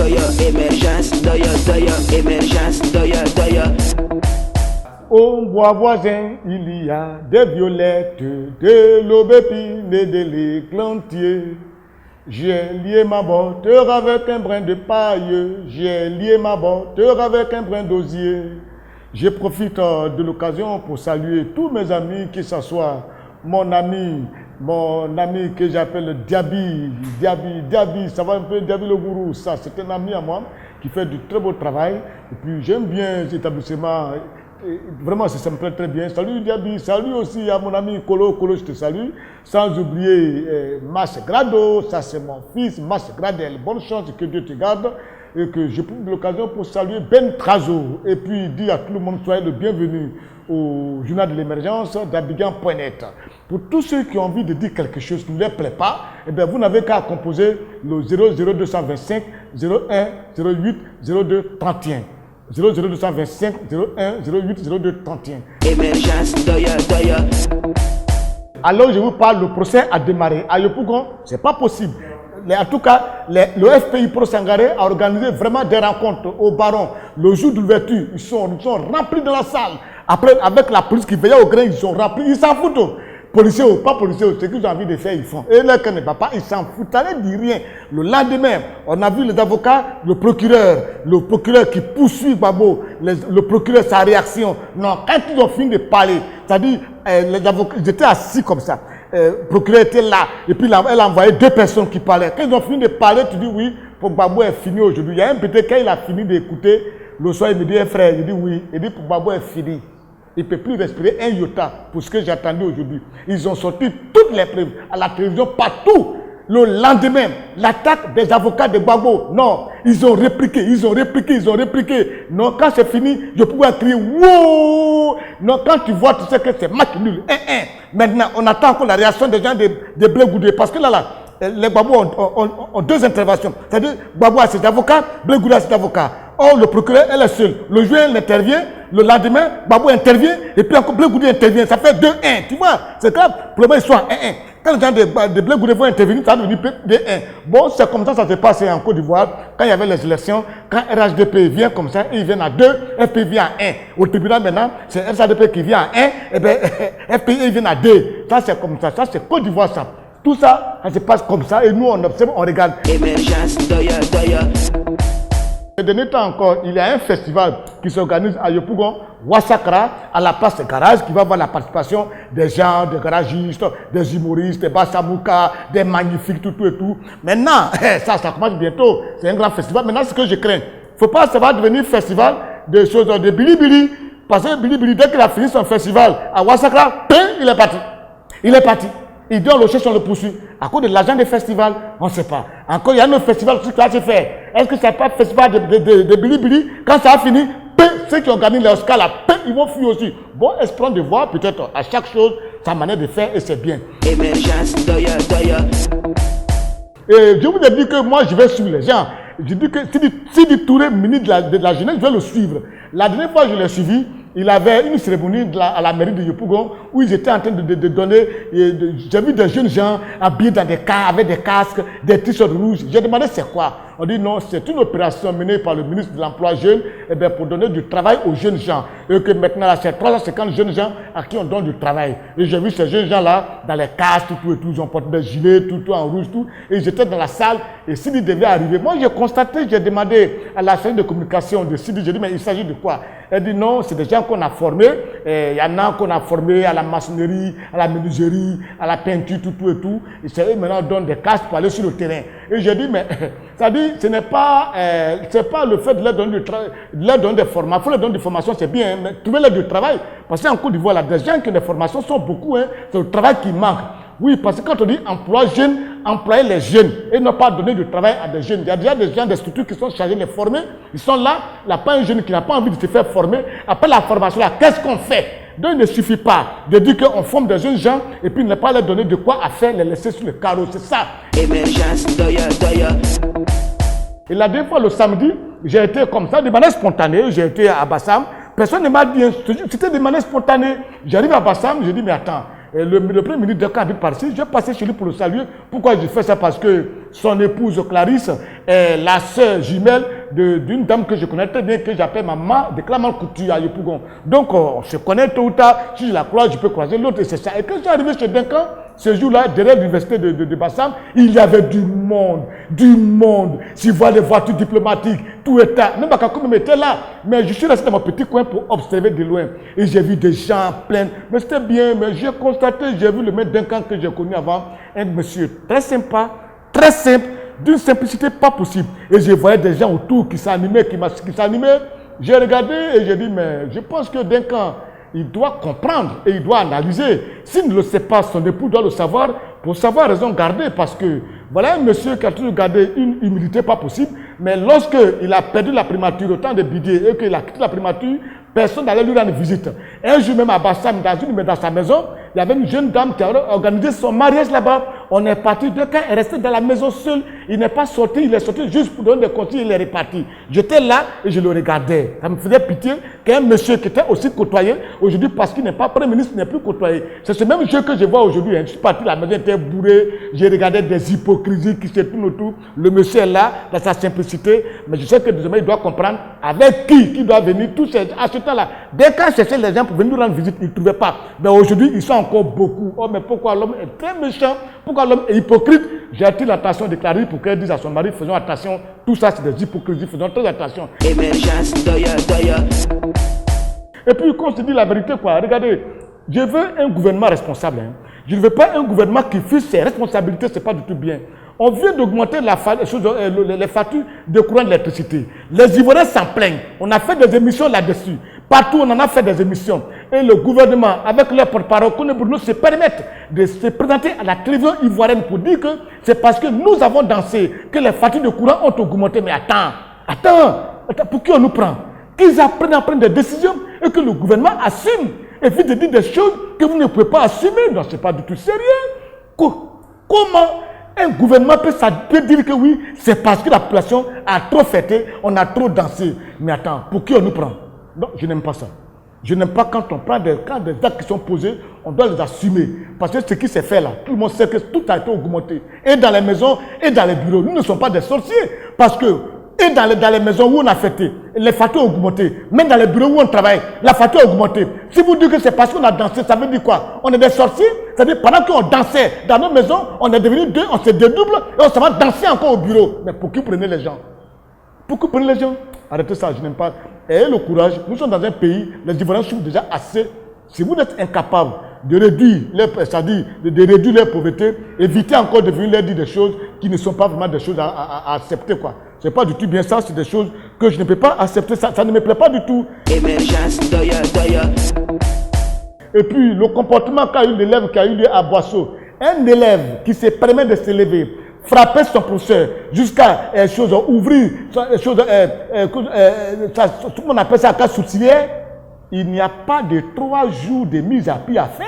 émergence, émergence, Au bois voisin, il y a des violettes, de l'aubépine et de l'églantier. J'ai lié ma bordure avec un brin de paille, j'ai lié ma bordure avec un brin d'osier. Je profite de l'occasion pour saluer tous mes amis qui s'assoient. Mon ami que j'appelle Diaby, ça va un peu, Diaby le gourou, ça c'est un ami à moi qui fait du très beau travail. Et puis j'aime bien cet établissement. Vraiment, ça me plaît très bien. Salut Diaby, salut aussi à mon ami Kolo, je te salue. Sans oublier Mas Grado, ça c'est mon fils, Mas Gradel. Bonne chance, que Dieu te garde. Et que j'ai pris l'occasion pour saluer Ben Trazo. Et puis dire à tout le monde, soyez le bienvenu au journal de l'émergence d'Abidjan.net. Pour tous ceux qui ont envie de dire quelque chose qui ne leur plaît pas, eh bien, vous n'avez qu'à composer le 00225 01 08 02 31. 00225 01 08 02 31. Émergence, Alors je vous parle, le procès a démarré. À Yopougon, ce n'est pas possible. En tout cas, le FPI Pro Sangaré a organisé vraiment des rencontres au Baron. Le jour de l'ouverture, ils sont remplis dans la salle. Après, avec la police qui veillait au grain, ils sont remplis. Ils s'en foutent. Policiers ou pas policiers, ce qu'ils ont envie de faire, ils font. Et là, quand ne va pas, ils s'en foutent. Ça ne dit rien. Le lendemain, on a vu les avocats, le procureur qui poursuit Babo, le procureur, sa réaction. Non, quand ils ont fini de parler, c'est-à-dire, les avocats, ils étaient assis comme ça. Le procureur était là, et puis elle a envoyé deux personnes qui parlaient. Quand ils ont fini de parler, tu dis oui, pour Babo est fini aujourd'hui. Il y a un petit, quand il a fini d'écouter, le soir, il me dit, frère, il dit oui. Il dit, pour Babo est fini. Il ne peut plus respirer un iota pour ce que j'attendais aujourd'hui. Ils ont sorti toutes les preuves à la télévision, partout. Le lendemain, l'attaque des avocats de Gbagbo. Non, ils ont répliqué. Non, quand c'est fini, je pouvais crier wow. Non, quand tu vois, tu sais que c'est match nul. Maintenant, on attend encore la réaction des gens de Blé Goudé. Parce que là, les Gbagbo ont deux interventions. C'est-à-dire, Gbagbo a ses avocats, Blé Goudé a ses avocats. Or, le procureur, elle est seule. Le juge intervient. Le lendemain, Gbagbo intervient. Et puis encore Blé Goudé intervient. Ça fait 2-1. Tu vois, c'est grave. Pour le moment, ils sont 1-1. Quand les gens de Blé Goudé vont intervenir, ça va devenir 2-1. Bon, c'est comme ça se passe en Côte d'Ivoire. Quand il y avait les élections, quand RHDP vient comme ça, ils viennent à 2, FPI vient à 1. Au tribunal maintenant, c'est RHDP qui vient à 1, et bien FPI vient à 2. Ça, c'est comme ça. Ça, c'est Côte d'Ivoire, ça. Tout ça, ça se passe comme ça. Et nous, on observe, on regarde. émergence, Ces derniers temps encore, il y a un festival qui s'organise à Yopougon, Ouassakra, à la place des garages, qui va avoir la participation des gens, des garagistes, des humoristes, des bassamoukas, des magnifiques, tout et tout. Maintenant, ça commence bientôt. C'est un grand festival. Maintenant, ce que je crains, il ne faut pas que ça va devenir festival de choses de Bilibili. Parce que Bilibili, dès qu'il a fini son festival à Ouassakra, il est parti. Il doit le chercher, on le poursuit. À cause de l'argent des festivals, on ne sait pas. Encore, il y a un festival qui va se faire. Est-ce que ce n'est pas un festival de Bilibili? Quand ça a fini, ceux qui ont gagné les Oscars là, ils vont fuir aussi. Bon, espérons de voir peut-être à chaque chose sa manière de faire et c'est bien. émergence, Et je vous ai dit que moi je vais suivre les gens. Je dis que Sidi Touré, ministre de la jeunesse, je vais le suivre. La dernière fois que je l'ai suivi, il avait une cérémonie à la mairie de Yopougon où ils étaient en train de donner. J'ai vu des jeunes gens habillés dans des cars, avec des casques, des t-shirts rouges. J'ai demandé c'est quoi. On dit non, c'est une opération menée par le ministre de l'Emploi jeune pour donner du travail aux jeunes gens. Et que maintenant, c'est 350 jeunes gens à qui on donne du travail. Et j'ai vu ces jeunes gens-là dans les casques, tout et tout. Ils ont porté des gilets, tout en rouge, tout. Et ils étaient dans la salle. Et Sidi devait arriver. Moi, j'ai constaté, j'ai demandé à la salle de communication de Sidi, j'ai dit, mais il s'agit de quoi? Elle dit non, c'est des gens qu'on a formés. Il y en a qu'on a formés à la maçonnerie, à la menuiserie, à la peinture, tout et tout. Et c'est eux maintenant donnent des casques pour aller sur le terrain. Et j'ai dit, mais ça dit, ce n'est pas, le fait de leur donner des formations. Il faut leur donner des formations, c'est bien, mais trouver-leur du travail. Parce qu'en Côte d'Ivoire, des gens qui ont des formations sont beaucoup, c'est le travail qui manque. Oui, parce que quand on dit emploi jeune, employer les jeunes et ne pas donner du travail à des jeunes. Il y a déjà des gens, des structures qui sont chargés de les former. Ils sont là, il n'y a pas un jeune qui n'a pas envie de se faire former. Après la formation, là, qu'est-ce qu'on fait? Donc il ne suffit pas de dire qu'on forme des jeunes gens et puis ne pas leur donner de quoi à faire, les laisser sur le carreau. C'est ça. émergence, Et la dernière fois, le samedi, j'ai été comme ça, de manière spontanée, j'ai été à Bassam. Personne ne m'a dit, c'était de manière spontanée. J'arrive à Bassam, je dis, mais attends, Et le premier ministre Duncan habite par ici. Je passais chez lui pour le saluer. Pourquoi je fais ça? Parce que son épouse Clarisse est la sœur jumelle d'une dame que je connais très bien, que j'appelle maman de Claman Couture à Yopougon. Donc, on se connaît tôt ou tard. Si je la croise, je peux croiser l'autre et c'est ça. Et quand je suis arrivé chez Duncan, ce jour-là, derrière l'université de Bassam, il y avait du monde, du monde. Si vous voyez les voitures diplomatiques, tout était, même Bakakoum était là. Mais je suis resté dans mon petit coin pour observer de loin. Et j'ai vu des gens pleins. Mais c'était bien, mais j'ai constaté, j'ai vu le maître Duncan que j'ai connu avant, un monsieur très sympa, très simple, d'une simplicité pas possible. Et je voyais des gens autour qui s'animaient, qui s'animaient. J'ai regardé et j'ai dit, mais je pense que Duncan, il doit comprendre et il doit analyser. S'il ne le sait pas, son époux doit le savoir pour savoir raison garder. Parce que voilà un monsieur qui a toujours gardé une humilité pas possible. Mais lorsqu'il a perdu la primature au temps de Bidier et qu'il a quitté la primature, personne n'allait lui rendre visite. Un jour même à Bassam, dans sa maison, il y avait une jeune dame qui a organisé son mariage là-bas. On est parti, Duncan est resté dans la maison seul. Il n'est pas sorti, il est sorti juste pour donner des consignes, il est reparti. J'étais là et je le regardais. Ça me faisait pitié qu'un monsieur qui était aussi côtoyé, aujourd'hui parce qu'il n'est pas Premier ministre, n'est plus côtoyé. C'est ce même monsieur que je vois aujourd'hui. Je suis parti, la maison était bourrée, j'ai regardé des hypocrisies qui se tournent autour. Le monsieur est là, dans sa simplicité, mais je sais que désormais il doit comprendre avec qui doit venir. Tous ces, à ce temps-là, dès qu'on cherchait les gens pour venir rendre visite, ils ne trouvaient pas. Mais aujourd'hui, ils sont encore beaucoup. Oh, mais pourquoi l'homme est très méchant? Pourquoi l'homme est hypocrite? J'ai attiré l'attention de Clarisse pour qu'elle dise à son mari, faisons attention, tout ça c'est des hypocrisies, faisons très attention. Émergence, doya. Et puis, quand on se dit la vérité, quoi, regardez, je veux un gouvernement responsable. Hein. Je ne veux pas un gouvernement qui fiche ses responsabilités, ce n'est pas du tout bien. On vient d'augmenter les factures de courant d'électricité. Les Ivoiriens s'en plaignent. On a fait des émissions là-dessus. Partout, on en a fait des émissions. Et le gouvernement, avec leur porte-parole, nous se permettent de se présenter à la télévision ivoirienne pour dire que c'est parce que nous avons dansé que les factures de courant ont augmenté. Mais attends, pour qui on nous prend? Qu'ils apprennent à prendre des décisions et que le gouvernement assume. Et puis de dire des choses que vous ne pouvez pas assumer. Non, ce n'est pas du tout sérieux. Comment un gouvernement peut dire que oui, c'est parce que la population a trop fêté, on a trop dansé. Mais attends, pour qui on nous prend? Non, je n'aime pas ça. Je n'aime pas quand on prend des actes qui sont posés, on doit les assumer. Parce que ce qui s'est fait là, tout le monde sait que tout a été augmenté. Et dans les maisons, et dans les bureaux. Nous ne sommes pas des sorciers. Parce que, et dans les maisons où on a fêté, les factures ont augmenté. Même dans les bureaux où on travaille, la facture a augmenté. Si vous dites que c'est parce qu'on a dansé, ça veut dire quoi? On est des sorciers? C'est-à-dire pendant qu'on dansait dans nos maisons, on est devenu deux, on se dédouble et on se va danser encore au bureau. Mais pour qui prenez les gens? Pour qui prenez les gens? Arrêtez ça, je n'aime pas. Ayez le courage. Nous sommes dans un pays, les Ivoiriens souffrent déjà assez. Si vous êtes incapable de réduire leur pauvreté, évitez encore de venir leur dire des choses qui ne sont pas vraiment des choses à accepter, quoi. C'est pas du tout bien ça, c'est des choses que je ne peux pas accepter, ça ne me plaît pas du tout. Émergence, doya. Et puis, le comportement qu'a eu l'élève qui a eu lieu à Boisseau, un élève qui se permet de se lever, frapper son professeur jusqu'à ouvrir, tout le monde appelle ça cas sourcilière, il n'y a pas de 3 jours de mise à pied à faire.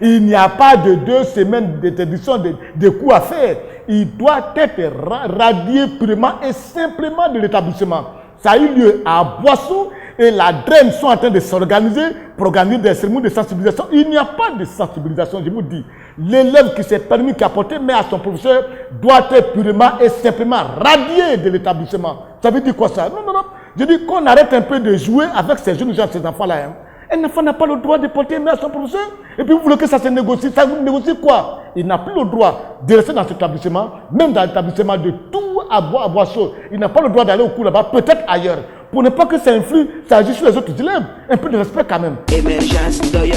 Il n'y a pas de 2 semaines d'interdiction de cours à faire. Il doit être radié purement et simplement de l'établissement. Ça a eu lieu à Boisseau et la DREM sont en train de s'organiser pour organiser des cérémonies de sensibilisation. Il n'y a pas de sensibilisation, je vous dis. L'élève qui s'est permis qu'apporter mais à son professeur doit être purement et simplement radié de l'établissement. Ça veut dire quoi ça? Non. Je dis qu'on arrête un peu de jouer avec ces jeunes gens, ces enfants-là. Hein. Un enfant n'a pas le droit de porter main à son professeur. Et puis vous voulez que ça se négocie. Ça vous négocie quoi? Il n'a plus le droit de rester dans cet établissement, même dans l'établissement de tout à Boisseau. Il n'a pas le droit d'aller au cours là-bas, peut-être ailleurs. Pour ne pas que ça influe, ça agit sur les autres élèves. Un peu de respect quand même. Émergence, doya.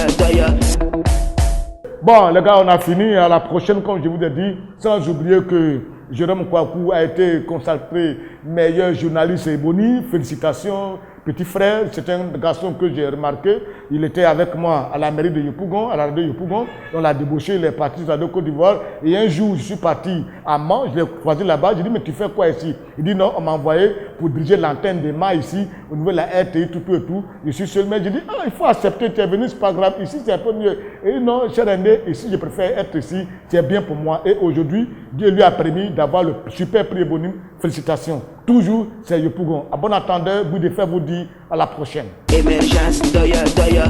Bon, les gars, on a fini. À la prochaine, comme je vous ai dit, sans oublier que Jérôme Kouakou a été consacré meilleur journaliste et Boni. Félicitations, petit frère. C'est un garçon que j'ai remarqué. Il était avec moi à la mairie de Yopougon, à la radio Yopougon. On l'a débauché, il est parti à la Côte d'Ivoire. Et un jour, je suis parti à Mans, je l'ai croisé là-bas. Je lui ai dit, mais tu fais quoi ici? Il dit, non, on m'a envoyé pour diriger l'antenne de Mans ici, au niveau de la RTI, tout. Je suis seul, mais je dis, il faut accepter, tu es venu, c'est pas grave. Ici, c'est un peu mieux. Et il dit, non, cher René, ici, je préfère être ici, c'est bien pour moi. Et aujourd'hui, Dieu lui a permis d'avoir le super prix éponyme. Félicitations. Toujours, c'est Yopougon. À bon entendeur, Bout de Fer vous dit à la prochaine. Émergence, doya.